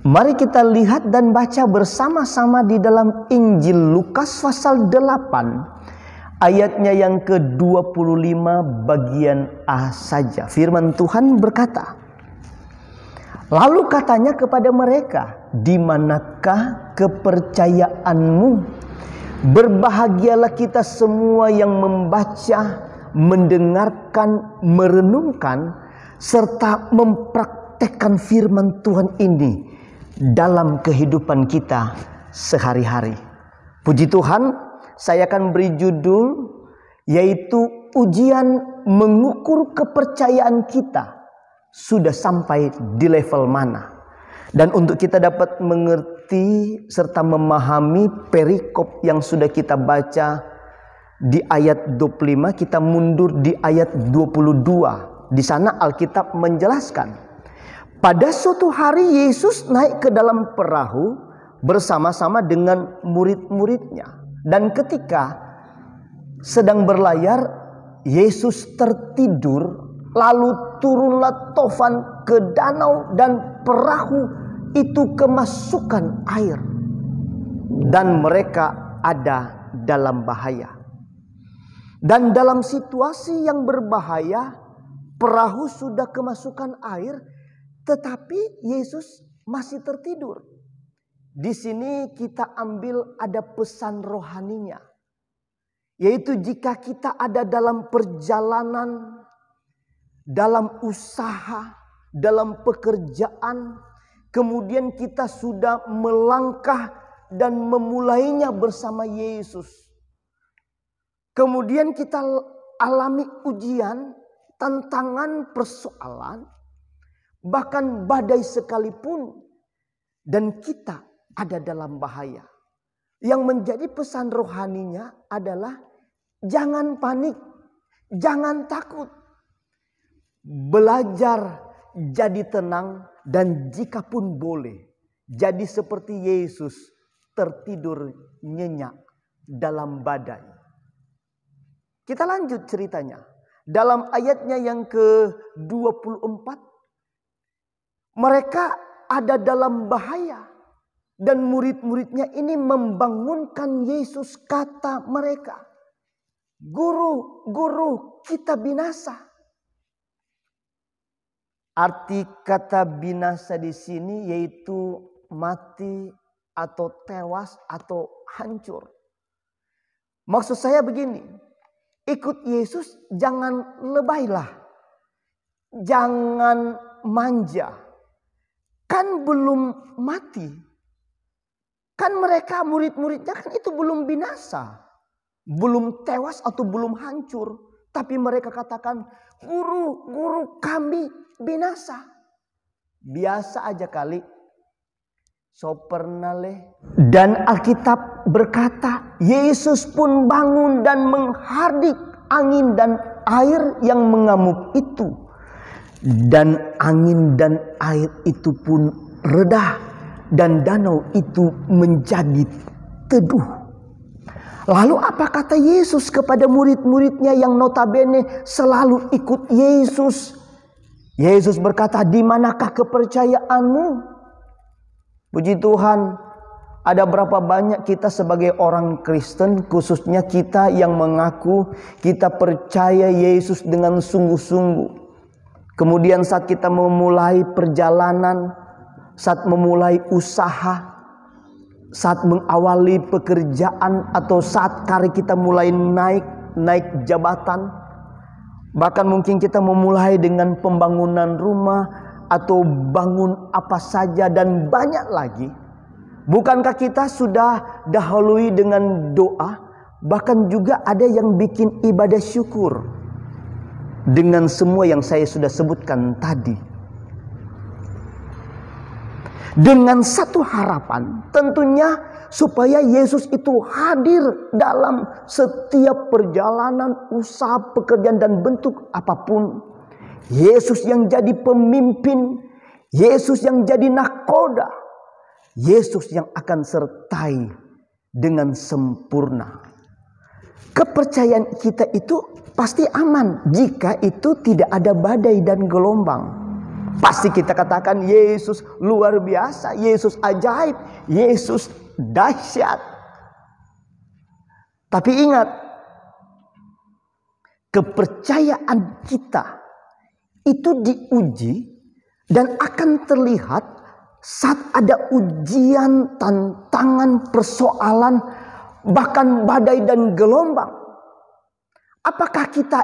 Mari kita lihat dan baca bersama-sama di dalam Injil Lukas pasal 8 ayatnya yang ke-25 bagian A saja. Firman Tuhan berkata, lalu katanya kepada mereka, di manakah kepercayaanmu? Berbahagialah kita semua yang membaca, mendengarkan, merenungkan, serta mempraktekkan firman Tuhan ini dalam kehidupan kita sehari-hari. Puji Tuhan, saya akan beri judul yaitu ujian mengukur kepercayaan kita sudah sampai di level mana. Dan untuk kita dapat mengerti serta memahami perikop yang sudah kita baca di ayat 25, kita mundur di ayat 22. Di sana Alkitab menjelaskan, pada suatu hari Yesus naik ke dalam perahu bersama-sama dengan murid-muridnya. Dan ketika sedang berlayar, Yesus tertidur, lalu turunlah Tofan ke danau dan perahu itu kemasukan air. Dan mereka ada dalam bahaya. Dan dalam situasi yang berbahaya, perahu sudah kemasukan air, tetapi Yesus masih tertidur. Di sini kita ambil ada pesan rohaninya. Yaitu jika kita ada dalam perjalanan, dalam usaha, dalam pekerjaan, kemudian kita sudah melangkah dan memulainya bersama Yesus. Kemudian kita alami ujian, tantangan, persoalan, bahkan badai sekalipun, dan kita ada dalam bahaya. Yang menjadi pesan rohaninya adalah jangan panik, jangan takut. Belajar jadi tenang, dan jikapun boleh jadi seperti Yesus, tertidur nyenyak dalam badai. Kita lanjut ceritanya. Dalam ayatnya yang ke-24, mereka ada dalam bahaya. Dan murid-muridnya ini membangunkan Yesus, kata mereka, Guru, Guru, kita binasa. Arti kata binasa di sini yaitu mati atau tewas atau hancur. Maksud saya begini, ikut Yesus jangan lebaylah, jangan manja. Kan belum mati. Kan mereka murid-muridnya kan itu belum binasa, belum tewas atau belum hancur. Tapi mereka katakan, Guru, Guru, kami binasa. Biasa aja kali. So pernah leh. Dan Alkitab berkata, Yesus pun bangun dan menghardik angin dan air yang mengamuk itu. Dan angin dan air itu pun reda. Dan danau itu menjadi teduh. Lalu apa kata Yesus kepada murid-muridnya yang notabene selalu ikut Yesus? Yesus berkata, di manakah kepercayaanmu? Puji Tuhan, ada berapa banyak kita sebagai orang Kristen, khususnya kita yang mengaku kita percaya Yesus dengan sungguh-sungguh. Kemudian saat kita memulai perjalanan, saat memulai usaha, saat mengawali pekerjaan, atau saat karir kita mulai naik jabatan, bahkan mungkin kita memulai dengan pembangunan rumah atau bangun apa saja dan banyak lagi. Bukankah kita sudah dahului dengan doa? Bahkan juga ada yang bikin ibadah syukur dengan semua yang saya sudah sebutkan tadi. Dengan satu harapan, tentunya supaya Yesus itu hadir dalam setiap perjalanan, usaha, pekerjaan, dan bentuk apapun. Yesus yang jadi pemimpin, Yesus yang jadi nahkoda, Yesus yang akan sertai dengan sempurna. Kepercayaan kita itu pasti aman jika itu tidak ada badai dan gelombang. Pasti kita katakan Yesus luar biasa, Yesus ajaib, Yesus dahsyat. Tapi ingat, kepercayaan kita itu diuji dan akan terlihat saat ada ujian, tantangan, persoalan, bahkan badai dan gelombang. Apakah kita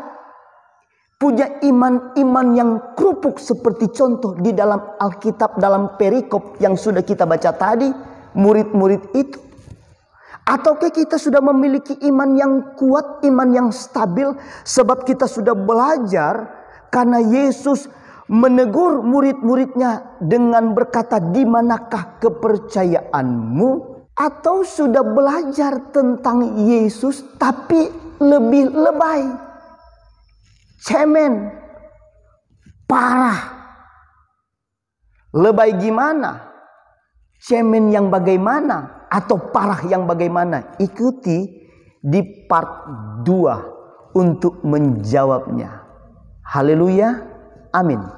punya iman yang kerupuk seperti contoh di dalam Alkitab, dalam perikop yang sudah kita baca tadi, murid-murid itu? Ataukah kita sudah memiliki iman yang kuat, iman yang stabil, sebab kita sudah belajar karena Yesus menegur murid-muridnya dengan berkata, "Di manakah kepercayaanmu?" Atau sudah belajar tentang Yesus tapi lebih lebay, cemen, parah. Lebay gimana? Cemen yang bagaimana? Atau parah yang bagaimana? Ikuti di part 2 untuk menjawabnya. Haleluya, amin.